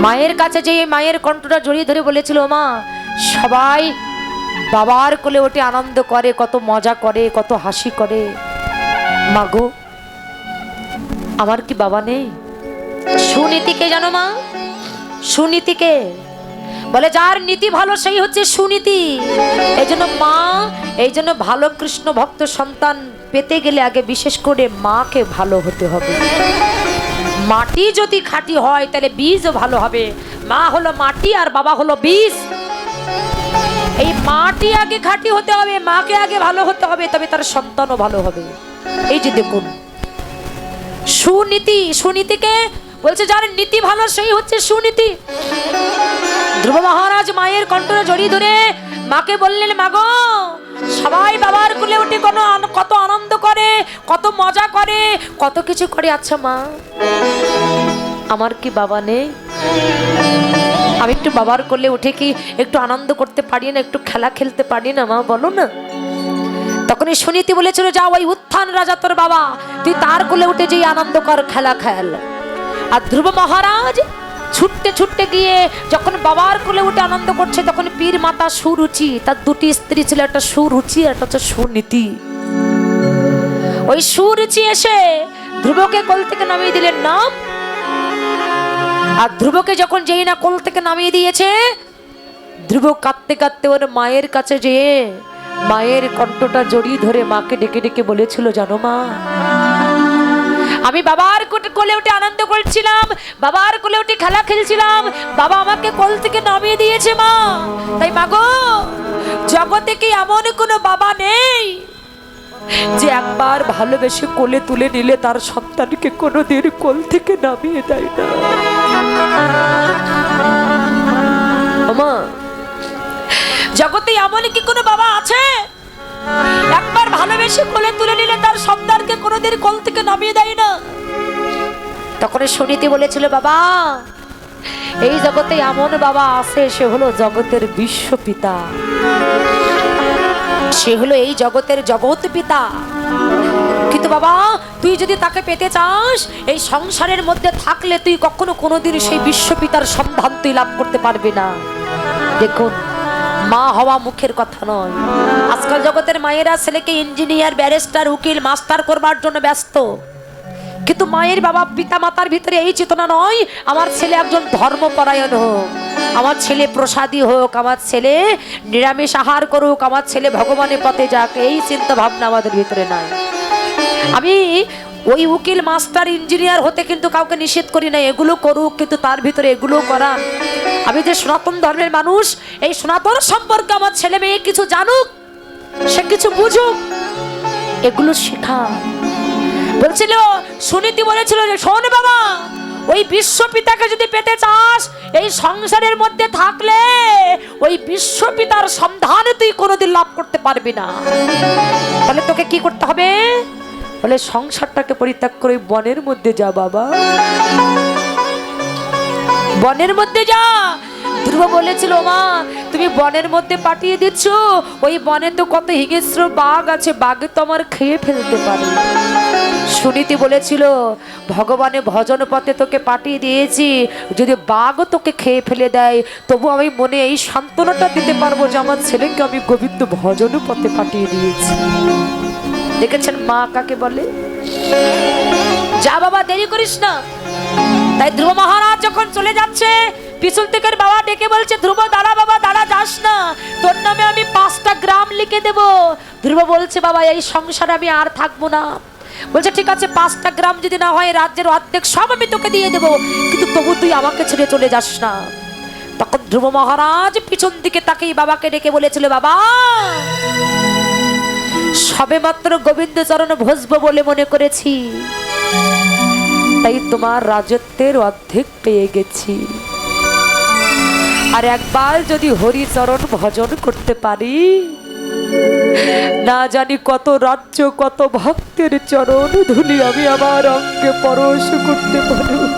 মায়ের কাছে যেয়ে মায়ের কণ্ঠটা জড়িয়ে ধরে বলেছিল, মা সবাই বাবার কোলে ওঠে আনন্দ করে, কত মজা করে, কত হাসি করে, মাগো আমার কি বাবা নেই? সুনীতিকে জানো মা? সুনীতিকে বলে যার নীতি ভালো সেই হচ্ছে সুনীতি। এই জন্য মা, এই জন্য ভালো কৃষ্ণ ভক্ত সন্তান পেতে গেলে আগে বিশেষ করে মাকে ভালো হতে হবে। মাটি যদি খাঁটি হয় তাহলে বীজও ভালো হবে। মা হলো মাটি আর বাবা হলো বীজ। এই মাটি আগে খাঁটি হতে হবে, মাকে আগে ভালো হতে হবে, তবে তার সন্তানও ভালো হবে। এই যে দেখুন সুনীতি, সুনীতিকে বলছে যার নীতি ভালো সেই হচ্ছে সুনীতি। ধ্রুব মহারাজ মায়ের কণ্ঠে জড়িয়ে ধরে মাকে বললেন, মাগো সবাই বাবার কোলে উঠে কত আনন্দ করে, কত মজা করে, কত কিছু করে। আচ্ছা মা আমার কি বাবা নেই? আমি একটু বাবার কোলে উঠে কি একটু আনন্দ করতে পারি না, একটু খেলা খেলতে পারি না মা, বলো না? তখন এই সুনীতি বলেছিল, যাও ওই উত্থান রাজা তোর বাবা, তুই তার কোলে উঠে যেই আনন্দ কর, খেলা খেল। আর ধ্রুব মহারাজ ছুটতে ছুটতে গিয়ে যখন বাবার কোলে উঠে আনন্দ করছে, তখন পীর মাতা সুরুচি, তার দুটি স্ত্রী ছিল, একটা সুরুচি একটা হচ্ছে সুনীতি। ওই সুরুচি এসে ধ্রুবকে কোল থেকে নামিয়ে দিলেন নাম। আর ধ্রুবকে যখন যেই না কোল থেকে নামিয়ে দিয়েছে, ধ্রুব কাঁদতে কাঁদতে ওর মায়ের কাছে যেয়ে মায়ের কণ্ঠটা জড়িয়ে ধরে মাকে ডেকে ডেকে বলেছিল, জানো মা আমি বাবার কোলে উঠে আনন্দ করছিলাম, বাবার কোলে উঠে খেলা খেলছিলাম, বাবা আমাকে কোল থেকে নামিয়ে দিয়েছে মা। তাই মাগো জগতে কি এমন কোনো বাবা নেই যে একবার ভালোবেসে কোলে তুলে নিলে তার সন্তানকে কোনোদিন কোল থেকে নামিয়ে দেয় না? মা জগতে এমন কি কোনো বাবা আছে একবার ভালোবেসে কোলে তুলে নিলে তার সন্তানকে কোনোদিন কোল থেকে নামিয়ে দেয় না? তখন সুনীতি বলেছিল, বাবা এই জগতে এমন বাবা আছে, সে হলো জগতের বিশ্বপিতা, সে হলো এই জগতের জগৎ পিতা। কিন্তু বাবা তুই যদি তাকে পেতে চাস, এই সংসারের মধ্যে থাকলে তুই কখনো কোনোদিন সেই বিশ্বপিতার সন্ধান তুই লাভ করতে পারবি না। দেখুন মা হওয়া মুখের কথা নয়। আজকাল জগতের মায়েরা ছেলেকে ইঞ্জিনিয়ার, ব্যারিস্টার, উকিল, মাস্টার করবার জন্য ব্যস্ত, কিন্তু মায়ের বাবা পিতা মাতার ভিতরে এই চেতনা নয়, আমার ছেলে একজন ধর্মপরায়ণ হোক, আমার ছেলে প্রসাদী হোক, আমার ছেলে নিরামিষ আহার করুক, আমার ছেলে ভগবানের পথে যাক। এই চিন্তা ভাবনা আমাদের ভিতরে নাই। আমি ওই উকিল, মাস্টার, ইঞ্জিনিয়ার হতে কিন্তু কাউকে নিষেধ করি না, এগুলো করুক, কিন্তু তার ভিতরে এগুলো করা। আমি যে সনাতন ধর্মের মানুষ, এই সনাতন সম্পর্কে আমার ছেলে মেয়ে কিছু জানুক, সে কিছু বুঝুক, এগুলো শেখা। বলছিল সুনীতি বলেছিল যে শোন বাবা, ওই বিশ্বপিতাকে যদি পেতে চাস, এই সংসারের মধ্যে থাকলে ওই বিশ্বপিতার সন্ধানে তুই কোনোদিন লাভ করতে পারবি না। তাহলে তোকে কি করতে হবে? বলে সংসারটাকে পরিত্যাগ করে বনের মধ্যে যা বাবা, বনের মধ্যে যা। ধ্রুব বলেছিল, মা তুমি বনের মধ্যে পাঠিয়ে দিচ্ছ, ওই বনে তো কত হিংস্র বাঘ আছে, বাঘে তো আমার খেয়ে ফেলতে পারে। সুনীতি বলেছিল, ভগবানের ভজন পথে তোকে পাঠিয়ে দিয়েছি, যদি বাঘও তোকে খেয়ে ফেলে দেয় তবু আমি মনে এই সান্ত্বনাটা দিতে পারবো যে আমার ছেলেকে আমি গোবিন্দ ভজন পথে পাঠিয়ে দিয়েছি। দেখেছেন মা কাকে বলে? যা বাবা, দেরি করিস না। তাই ধ্রুব মহারাজ যখন চলে যাচ্ছে, পিছন থেকে বাবা ডেকে বলছে, ধ্রুব দাঁড়া বাবা, দাঁড়া, যাস না, তোর নামে আমি 5টা গ্রাম লিখে দেব। ধ্রুব বলছে, বাবা এই সংসারে আমি আর থাকবো না। বলছে ঠিক আছে, 5টা গ্রাম যদি না হয় রাজ্যের অর্ধেক সব আমি তোকে দিয়ে দেবো, কিন্তু তবু তুই আমাকে ছেড়ে চলে যাস না। তখন ধ্রুব মহারাজ পিছন দিকে তাকেই বাবাকে ডেকে বলেছিল, বাবা সবে মাত্র গোবিন্দ চরণ ভজবো বলে মনে করেছি, তাই তোমার রাজত্বের অর্ধেক পেয়ে গেছি। আর একবার যদি হরিচরণ ভজন করতে পারি, না জানি কত রাজ্য, কত ভক্তের চরণ ধুলি আমি আমার অঙ্গে পরশ করতে পারব।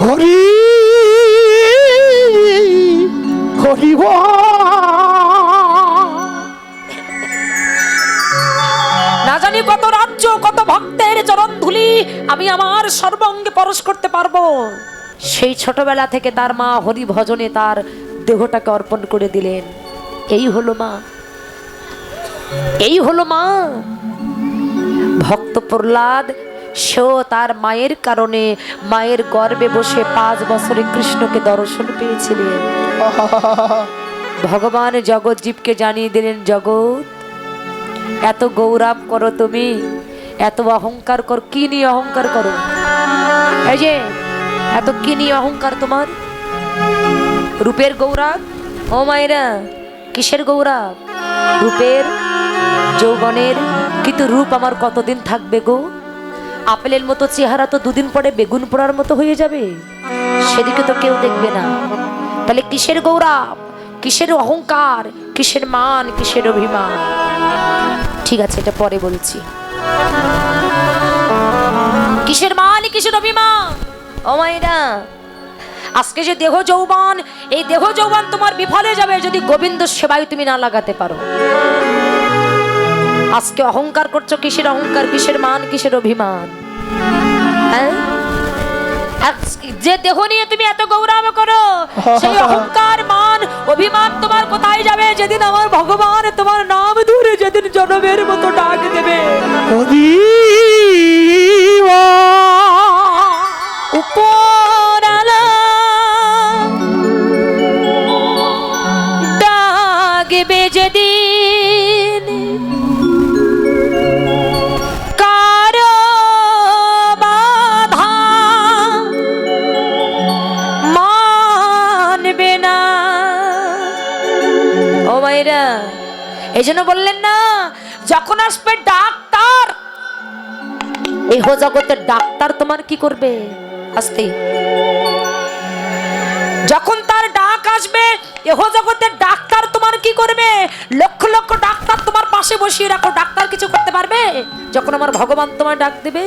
হরি হরি না জানি কত রাজ্য, কত ভক্তের চরণ ধুলি আমি আমার সর্বাঙ্গে পরশ করতে পারবো। সেই ছোটবেলা থেকে তার মা হরি ভজনে তার দেহটাকে অর্পণ করে দিলেন। এই হলো মা, এই হলো মা। ভক্ত প্রহ্লাদ সেও তার মায়ের কারণে মায়ের গর্ভে বসে 5 বছরে কৃষ্ণকে দর্শন পেয়েছিলেন। ভগবান জগৎ জীবকে জানিয়ে দিলেন, জগৎ এত গৌরব করো তুমি, এত অহংকার করো, কি নিয়ে অহংকার করো? এই যে এত কি নিয়ে অহংকার তোমার? রূপের গৌরব? ও মায়েরা, কিসের গৌরব? রূপের, যৌবনের। কিন্তু রূপ আমার কতদিন থাকবে গো? আপেলের মতো চেহারা তো 2 দিন পরে বেগুন পোড়ার মতো হয়ে যাবে, সেদিকে তো কেউ দেখবে না। তাহলে কিসের গৌরব, কিসের অহংকার, কিসের মান, কিসের অভিমান? ঠিক আছে, এটা পরে বলছি। কিসের মান, কিসের অভিমান? ও মায়েরা, আজকে যে দেহ যৌবন, এই দেহ যৌবন তোমার বিফলে যাবে যদি গোবিন্দ সেবায় তুমি না লাগাতে পারো। আজকে অহংকার করছো, কিসের অহংকার, কিসের মান, কিসের অভিমান? হ্যাঁ, যে দেহ নিয়ে তুমি এত গৌরব করো, সেই অহংকার, মান, অভিমান তোমার কোথায় যাবে যেদিন আমার ভগবান তোমার নাম ধরে যেদিন জনমের মতো ডাক দেবে? উপরালা ডাকবে যেদিন, কারো বাধা মানবে না। ও মায়েরা, এই জন্য বললেন না, যখন আসবে ডাক্তার, এহ জগতের ডাক্তার তোমার কি করবে? আসতে যখন তার ডাক আসবে, এহ জগতের ডাক্তার তোমার কি করবে? লক্ষ লক্ষ ডাক্তার তোমার পাশে বসিয়ে রাখো, ডাক্তার কিছু করতে পারবে যখন আমার ভগবান তোমার ডাক দেবে?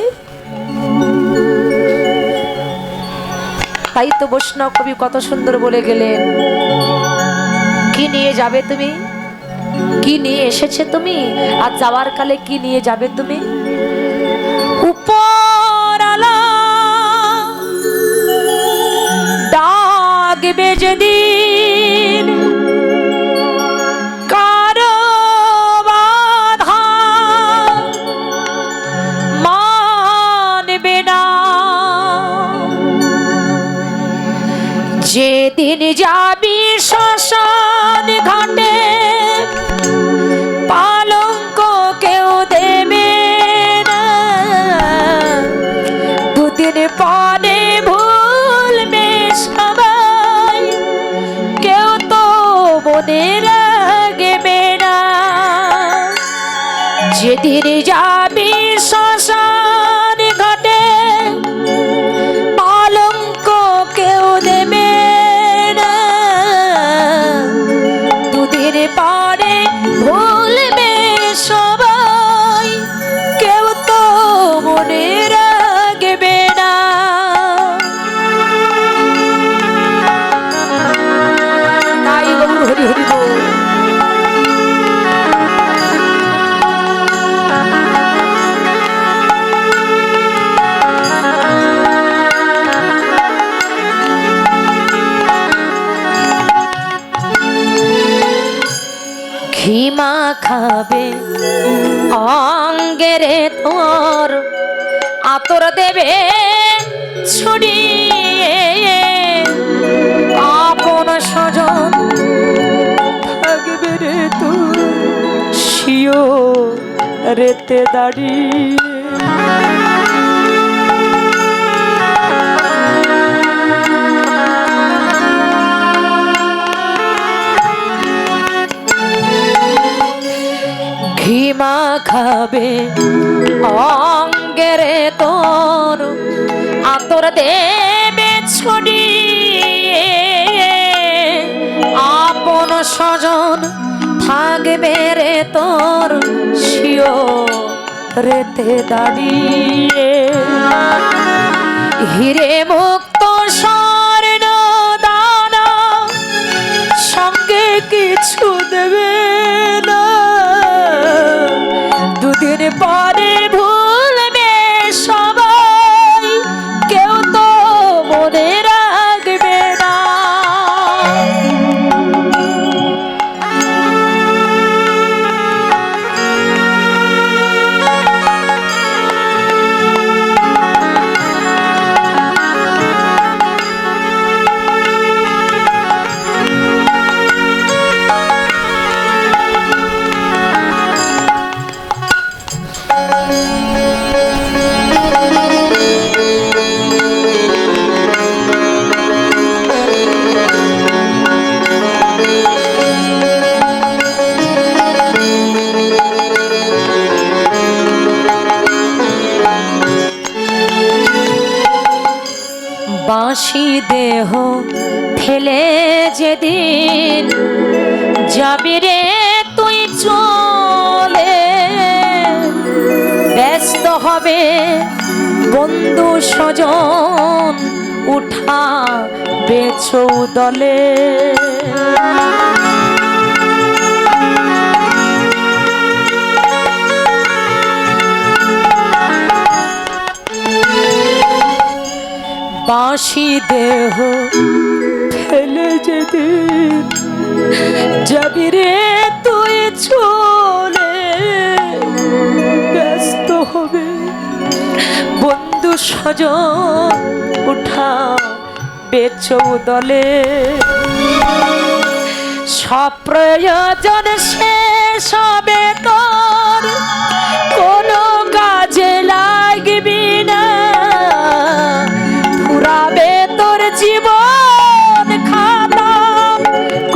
তাই তো বৈষ্ণব কবি কত সুন্দর বলে গেলেন, কি নিয়ে যাবে তুমি, কি নিয়ে এসেছে তুমি, আর যাওয়ার কালে কি নিয়ে যাবে তুমি? উপরালা ডাকবে যেদিন, কারো বাধা মানবে না। যেদিন যাবি শ্মশান ঘাটে, পালঙ্ক কেউ দেবে না। 2 দিন পরে ভুলবে সবাই, কেউ তো মনে রাখবে না। যেদিন যাবি শ্মশান ঘাটে, পালঙ্ক কেউ দেবে না। 2 দিন পরে ভুলবে সবাই, কেউ তো মনে রাখবে না। তাই গৌর হরি হরি বল। ঘিমা খাবে অঙ্গেরে তোর, আতর দেবে ছড়িয়ে, আপন স্বজন থাকবে রে তোর শিও রেতে দাঁড়িয়ে। ঘিমা খাবে অঙ্গেরে তোর, আতর দেবে ছড়িয়ে, আপন স্বজন থাকবে রে তোর শিও রেতে দাঁড়িয়ে। হিরে মুক্ত স্বর্ণ দানা সঙ্গে কিছু দেবে না। 2 দিন পরে ভুলবে সবাই, কেউ তো মনে রাখবে বাঁশি দেহ ফেলে যেদিন যাবি রে তুই চলে, ব্যস্ত হবে বন্ধু স্বজন উঠা বেচৌ দলে। বাঁশি দেহ ফেলে যেদিন যাবি রে তুই চলে, ব্যস্ত হবে বন্ধু স্বজন উঠা বেচৌ দলে। সব প্রয়োজন শেষ হবে তোর, কোনো কাজে লাগবি না, ফুরাবে তোর জীবন খাতা,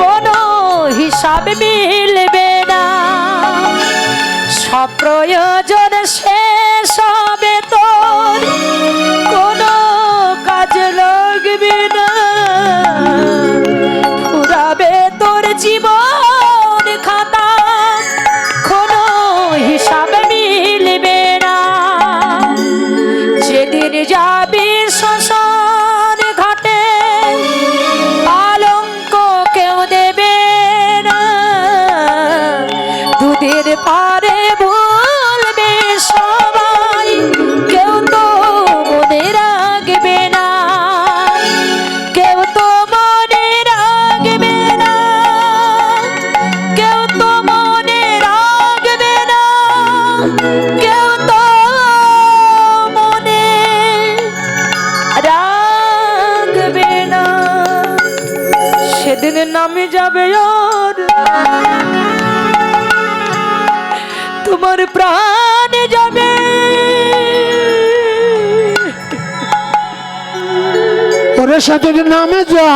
কোনো হিসাব মিলবে না। সব প্রয়োজন শেষ হবে তোর, কোনো কাজে লাগবে না, ফুরাবে তোর জীবন খাতা, কোনো হিসাব মিলবে না। যেদিন যাবি শ্মশান ঘাটে পালঙ্ক কেউ দেবে না, দুধের পারে বলবে সবাই, কেউ তো মনে রাখবে না, কেউ তো মনে রাখবে না, কেউ তো মনে রাখবে না, কেউ তো মনে রাখবে না। সেদিন নামে যাবে আর তোমার প্রাণ যাবে, ওরে সেদিন নামে যাবে,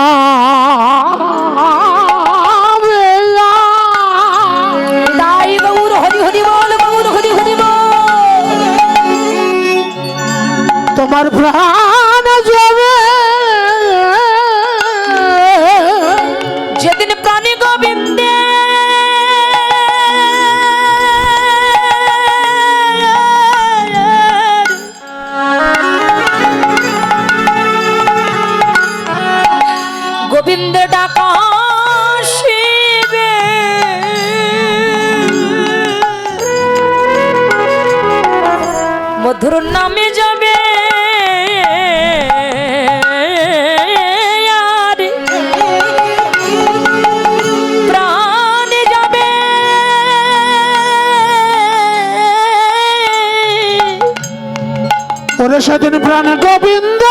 তাই গৌর হরি হরি বল, গৌর হরি হরি বল। তোমার প্রাণ যাবে, যেদিন প্রাণী গোবিন্দে গোবিন্দ ডাকা শিবে, মধুর নামে যাবে আর প্রাণ যাবে, ওরে সেদিন প্রাণ গোবিন্দ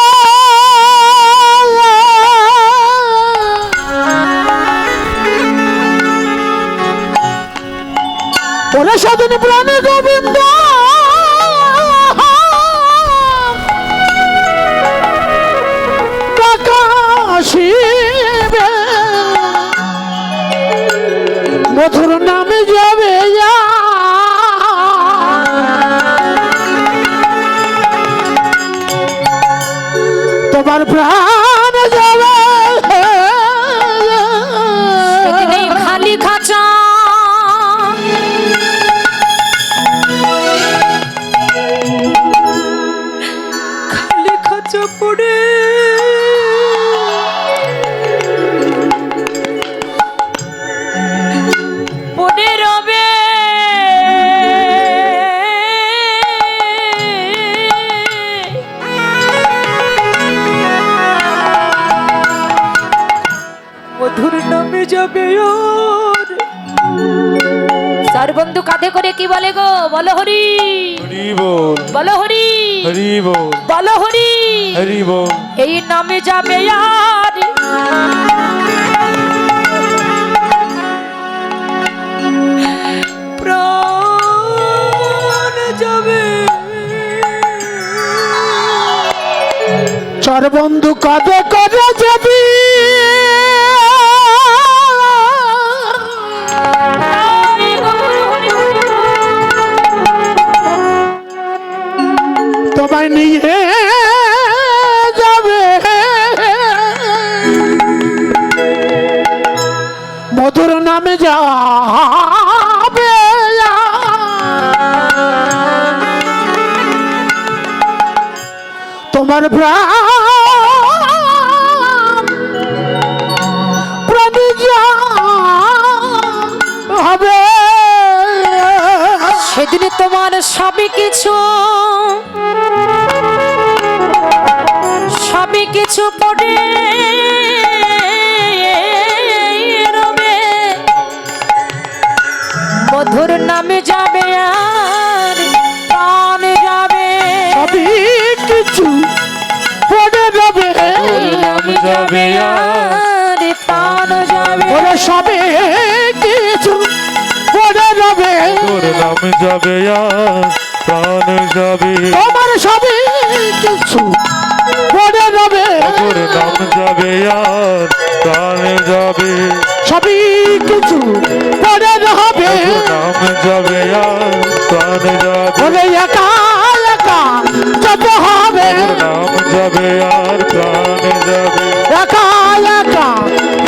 ওরে সেদিন প্রাণ গোবিন্দ শিবে, মধুর নামে যাবে তোমার প্রাণ যাবে, খালি খাঁচা খালি খাঁচা পড়ে পড়ে রবে মধুর নামে যাবে ওর। চার বন্ধু কাঁধে করে কি বলে গো, বলো হরি হরি বল, বলো হরি হরি বল, বলো হরি হরি বল। এই নামে যাবে আর প্রাণ যাবে। চার বন্ধু কাঁধে করে যাবি, তোমায় নিয়ে যাবে নামে যাবে তোমার প্রাণ হবে সেদিন তোমার সবই কিছু পড়ে রবে মধুর নামে যাবে আর প্রাণ যাবে সবই কিছু পড়ে যাবে নাম যাবে আর প্রাণ যাবে ওরে সবই কিছু পড়ে যাবে তোর নাম যাবে আর প্রাণ যাবে তোমার সবই কিছু পড়ে যাবে তোর নাম যাবে আর প্রাণ যাবে সবই কিছু পড়ে যাবে তোর নাম যাবে আর প্রাণ যাবে ওরে একা একা যেতে হবে তোর নাম যাবে আর প্রাণ যাবে একা একা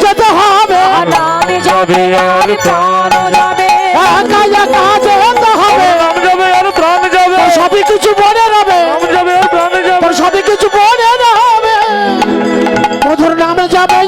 যেতে হবে প্রাণ যাবে আর প্রাণ যাবে একা একা যেতে হবে নাম যাবে আর প্রাণ যাবে তোর সবই কিছু পড়ে যাবে নাম যাবে আর প্রাণ যাবে তোর সবই কিছু পড়ে যাবে মধুর নামে যাবে